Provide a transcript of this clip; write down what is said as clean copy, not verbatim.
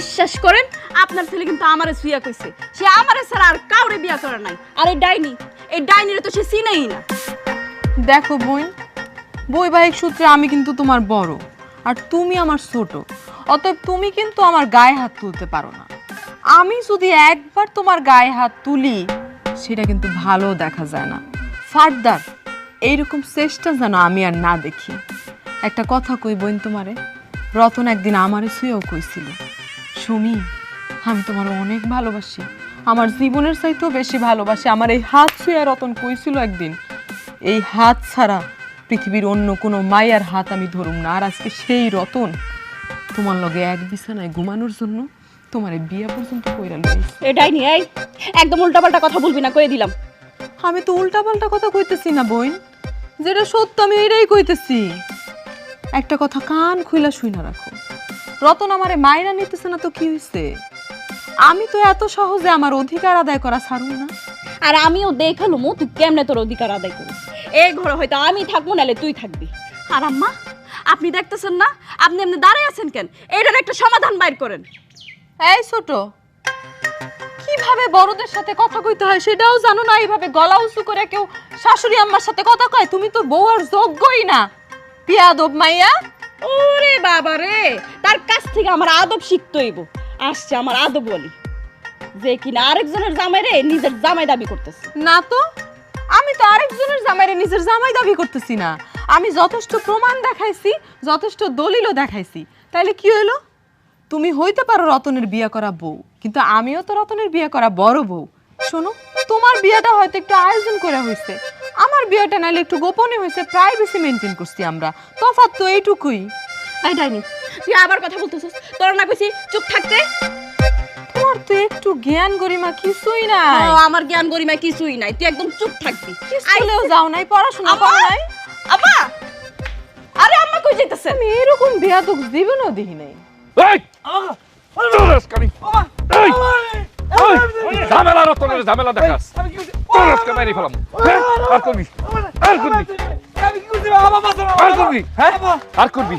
বিশ্বাস করেন আপনার ছেলে কিন্তু আমারে সুইয়া কইছে, সে আমারে ছাড়া আর কাউরে বিয়া করে নাই। আর এই ডাইনিরে তো সে চিনেই না। দেখো বোন, বৈবাহিক সূত্রে আমি কিন্তু তোমার বড় আর তুমি আমার ছোট, অতএব তুমি কিন্তু আমার গায়ে হাত তুলতে পারো না। আমি যদি একবার তোমার গায়ে হাত তুলি সেটা কিন্তু ভালো দেখা যায় না। ফার্দার এইরকম চেষ্টা যেন আমি আর না দেখি। একটা কথা কই বোন তোমারে, রতন একদিন আমারে ছুঁয়েও কইছিল, সুমি আমি তোমার অনেক ভালোবাসি, আমার জীবনের চাইতেও বেশি ভালোবাসি। আমার এই হাত ছুঁয়ে রতন কইছিল একদিন, এই হাত ছাড়া পৃথিবীর অন্য কোনো মায়ের হাত আমি ধরুম না। আর আজকে সেই রতন তোমার লগে এক বিছানায় ঘুমানোর জন্য তোমার এই বিয়ে পর্যন্ত কইরা লইছে। এই ডাইনি, এই একদম উল্টাপাল্টা কথা বলবি না, কয়ে দিলাম। আমি তো উল্টাপাল্টা কথা কইতেছি না বোন, যেটা সত্য আমি এটাই কইতেছি। একটা কথা কান খুইলা শুইনা রাখো, রতন আমারে মাইরা নিতেছে না তো কি হইছে? আমি তো এত সহজে আমার অধিকার আদায় করা ছাড়ুম না। আর আমিও দেখালুম তুই কেমনে তোর অধিকার আদায় করিস। এই ঘরে হয়তো আমি থাকবো, নাহলে তুই থাকবি। আর আম্মা, আপনি দেখতেছেন না আপনি এমনি দাঁড়ায় আছেন কেন? এইটার একটা সমাধান বাইর করেন। এই ছোট, কিভাবে বড়দের সাথে কথা কইতে হয় সেটাও জানো না? এইভাবে গলা উঁচু করে কেউ শাশুড়ি আম্মার সাথে কথা কয়? তুমি তো বউ আর যোগ্যই না, পিয়াদব মাইয়া। ওরে বাবা রে, তার কাছ থেকে আমার আদব শিখতে হইব। আসছে আমার আদব বলি, যে কিনা আরেকজনের জামাইরে নিজের জামাই দাবি করতেছে। না তো, আমি তো আরেকজনের জামাইরে নিজের জামাই দাবি করতেছি না। আমি যথেষ্ট প্রমাণ দেখাইছি, যথেষ্ট দলিলও দেখাইছি। তাইলে কি হইলো? তুমি হইতে পারো রতনের বিয়ে করা বউ, কিন্তু আমিও তো রতনের বিয়ে করা বড় বউ। শোনো, তোমার বিয়েটা হয়তো একটু আয়োজন করে হয়েছে, আমার বিয়েটা নাইলে একটু গোপনে হয়েছে, প্রাইভেসি মেনটেন করছি আমরা। তফাৎ তো এইটুকুই। এই ডাইনি, তুই আবার কথা বলতেছিস? তোর না কইছি চুপ থাকতে? তোমার তো একটু জ্ঞান গরিমা কিছুই নাই। আমার জ্ঞান গরিমা কিছুই নাই, তুই একদম চুপ থাকবি। স্কুলেও যাও নাই, পড়াশোনা করো নাই। আম্মা, আরে আম্মা কই যাইতেছেন? আমি এরকম বেয়াদব জীবনও দেখি নাই। ঝামেলা রতনের ঝামেলা দেখাস, মেরে ফেলাম। আর করবি, আর করবি, আর করবি, আর করবি।